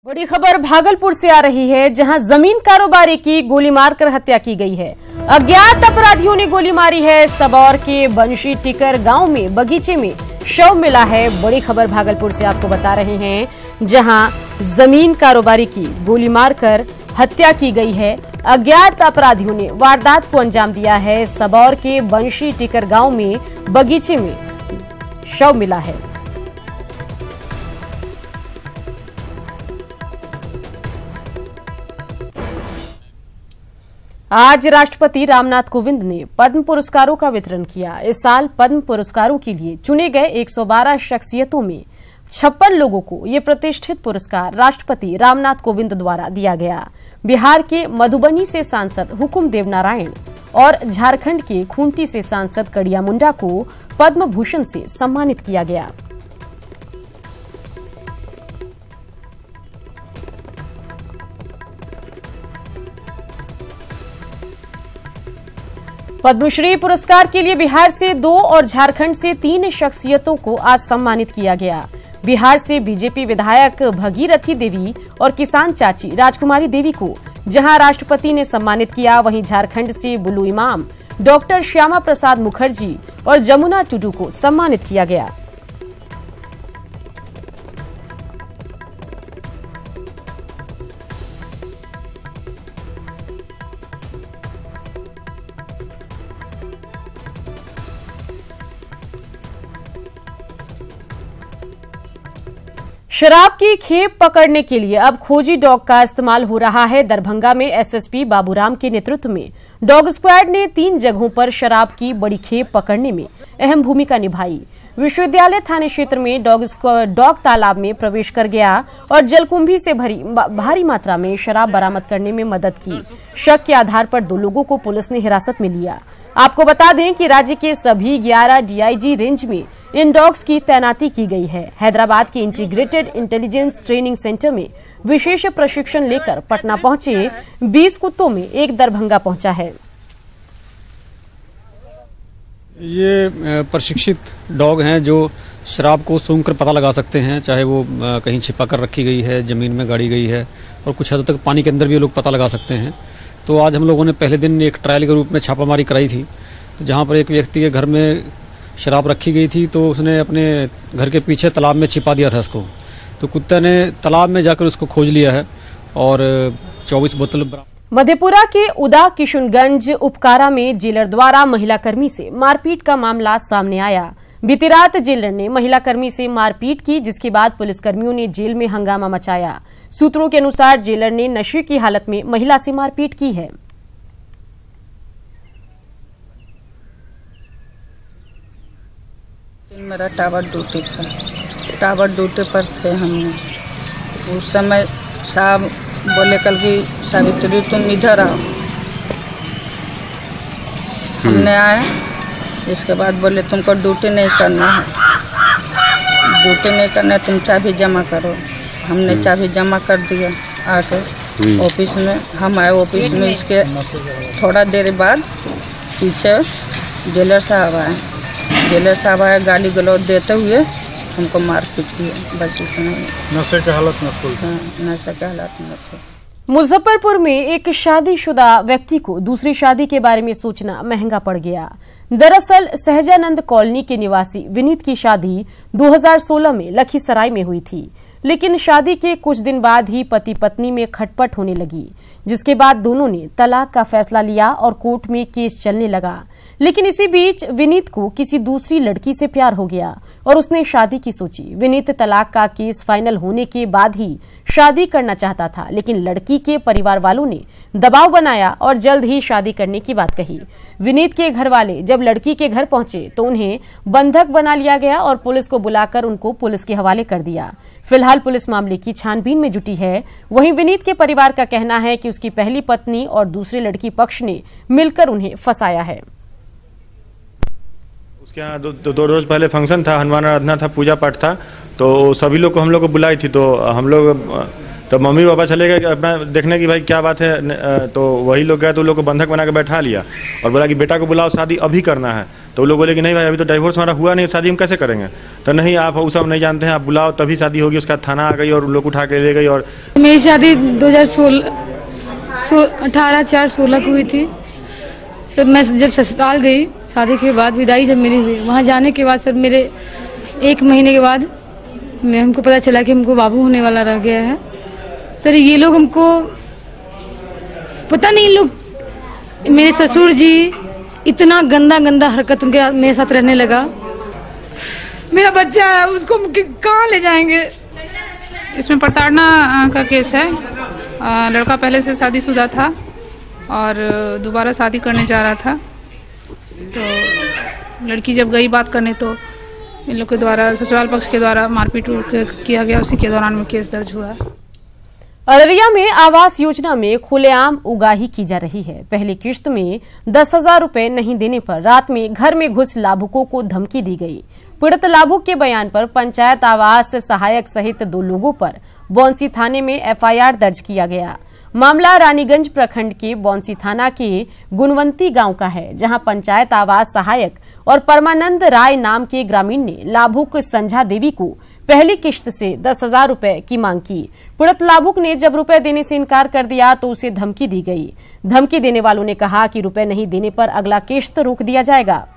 बड़ी खबर भागलपुर से आ रही है, जहां जमीन कारोबारी की गोली मारकर हत्या की गई है। अज्ञात अपराधियों ने गोली मारी है। सबौर के बंशी टिकर गांव में बगीचे में शव मिला है। बड़ी खबर भागलपुर से आपको बता रहे हैं, जहां जमीन कारोबारी की गोली मारकर हत्या की गई है। अज्ञात अपराधियों ने वारदात को अंजाम दिया है। सबौर के बंशी टिकर गांव में बगीचे में शव मिला है। आज राष्ट्रपति रामनाथ कोविंद ने पद्म पुरस्कारों का वितरण किया। इस साल पद्म पुरस्कारों के लिए चुने गए 112 शख्सियतों में 56 लोगों को ये प्रतिष्ठित पुरस्कार राष्ट्रपति रामनाथ कोविंद द्वारा दिया गया। बिहार के मधुबनी से सांसद हुकुम देव नारायण और झारखंड के खूंटी से सांसद कड़िया मुंडा को पद्म भूषण से सम्मानित किया गया। पद्मश्री पुरस्कार के लिए बिहार से 2 और झारखंड से 3 शख्सियतों को आज सम्मानित किया गया। बिहार से बीजेपी विधायक भगीरथी देवी और किसान चाची राजकुमारी देवी को जहां राष्ट्रपति ने सम्मानित किया, वहीं झारखंड से बुलू इमाम, डॉक्टर श्यामा प्रसाद मुखर्जी और जमुना टुडू को सम्मानित किया गया। शराब की खेप पकड़ने के लिए अब खोजी डॉग का इस्तेमाल हो रहा है। दरभंगा में एसएसपी बाबूराम के नेतृत्व में डॉग स्क्वाड ने 3 जगहों पर शराब की बड़ी खेप पकड़ने में अहम भूमिका निभाई। विश्वविद्यालय थाने क्षेत्र में डॉग तालाब में प्रवेश कर गया और जलकुंभी से भरी भारी मात्रा में शराब बरामद करने में मदद की। शक के आधार पर 2 लोगों को पुलिस ने हिरासत में लिया। आपको बता दें कि राज्य के सभी 11 डीआईजी रेंज में इन डॉग्स की तैनाती की गई है। हैदराबाद के इंटीग्रेटेड इंटेलिजेंस ट्रेनिंग सेंटर में विशेष प्रशिक्षण लेकर पटना पहुंचे 20 कुत्तों में एक दरभंगा पहुंचा है। ये प्रशिक्षित डॉग हैं जो शराब को सूंघकर पता लगा सकते हैं, चाहे वो कहीं छिपा कर रखी गई है, जमीन में गाड़ी गई है और कुछ हद तक पानी के अंदर भी ये लोग पता लगा सकते हैं। तो आज हम लोगों ने पहले दिन एक ट्रायल के रूप में छापामारी कराई थी, तो जहाँ पर एक व्यक्ति के घर में शराब रखी गई थी, तो उसने अपने घर के पीछे तालाब में छिपा दिया था इसको। तो कुत्ते ने तालाब में जाकर उसको खोज लिया है और 24 बोतल। मधेपुरा के उदा किशुनगंज उपकारा में जेलर द्वारा महिला कर्मी से मारपीट का मामला सामने आया। बीती रात जेलर ने महिला कर्मी से मारपीट की, जिसके बाद पुलिसकर्मियों ने जेल में हंगामा मचाया। सूत्रों के अनुसार जेलर ने नशे की हालत में महिला से मारपीट की है। मेरा टावर ड्यूटी पर थे हमने। उस समय साहब बोले कल की सावित्री तुम इधर आओ। हमने आए, इसके बाद बोले तुमको ड्यूटी नहीं करना है, तुम चाबी जमा करो। हमने चाबी जमा कर दिया। आके ऑफिस में हम आए, ऑफिस में इसके थोड़ा देर बाद पीछे जेलर साहब आए, गाली गलौज देते हुए हमको मारपीट किया। बस इतना। नशे के हालत में नशे के हालत में थे। मुजफ्फरपुर में एक शादीशुदा व्यक्ति को दूसरी शादी के बारे में सोचना महंगा पड़ गया। दरअसल सहजानंद कॉलोनी के निवासी विनीत की शादी 2016 में लखीसराय में हुई थी, लेकिन शादी के कुछ दिन बाद ही पति पत्नी में खटपट होने लगी, जिसके बाद दोनों ने तलाक का फैसला लिया और कोर्ट में केस चलने लगा। लेकिन इसी बीच विनीत को किसी दूसरी लड़की से प्यार हो गया और उसने शादी की सोची। विनीत तलाक का केस फाइनल होने के बाद ही शादी करना चाहता था, लेकिन लड़की के परिवार वालों ने दबाव बनाया और जल्द ही शादी करने की बात कही। विनीत के घर वाले जब लड़की के घर पहुंचे तो उन्हें बंधक बना लिया गया और पुलिस को बुलाकर उनको पुलिस के हवाले कर दिया। फिलहाल पुलिस मामले की छानबीन में जुटी है। वहीं विनीत के परिवार का कहना है कि उसकी पहली पत्नी और दूसरे लड़की पक्ष ने मिलकर उन्हें फंसाया है। उसके यहाँ दो रोज पहले फंक्शन था, हनुमान आराधना था, पूजा पाठ था, तो सभी लोग को हम लोग को बुलाई थी। तो हम लोग तो मम्मी पापा चले गए अपना देखने की भाई क्या बात है, तो वही लोग गए तो लोग को बंधक बना के बैठा लिया और बोला कि बेटा को बुलाओ, शादी अभी करना है। तो लोग बोले कि नहीं भाई अभी तो डिवोर्स हमारा हुआ नहीं, शादी हम कैसे करेंगे। तो नहीं आप वो सब नहीं जानते हैं, आप बुलाओ तभी शादी होगी। उसका थाना आ गई और लोग उठा के ले गई। और मेरी शादी 2018/4/16 को हुई थी। सर मैं जब ससुराल गई शादी के बाद, विदाई जब मेरी हुई, वहाँ जाने के बाद सर मेरे 1 महीने के बाद हमको पता चला कि हमको बाबू होने वाला रह गया है। सर ये लोग हमको पता नहीं, लोग मेरे ससुर जी इतना गंदा हरकत उनके मेरे साथ रहने लगा। मेरा बच्चा है, उसको कहाँ ले जाएंगे। इसमें प्रताड़ना का केस है। लड़का पहले से शादीशुदा था और दोबारा शादी करने जा रहा था। तो लड़की जब गई बात करने तो इन लोग के द्वारा, ससुराल पक्ष के द्वारा मारपीट किया गया। उसी के दौरान में केस दर्ज हुआ है। अररिया में आवास योजना में खुलेआम उगाही की जा रही है। पहली किश्त में 10,000 रुपए नहीं देने पर रात में घर में घुस लाभुकों को धमकी दी गई। पीड़ित लाभुक के बयान पर पंचायत आवास सहायक सहित 2 लोगों पर बौंसी थाने में एफआईआर दर्ज किया गया। मामला रानीगंज प्रखंड के बौंसी थाना के गुणवंती गांव का है, जहां पंचायत आवास सहायक और परमानंद राय नाम के ग्रामीण ने लाभुक संझा देवी को पहली किश्त से 10,000 रुपए की मांग की। पीड़ित लाभुक ने जब रुपए देने से इनकार कर दिया तो उसे धमकी दी गई। धमकी देने वालों ने कहा कि रुपए नहीं देने पर अगला किश्त रोक दिया जाएगा।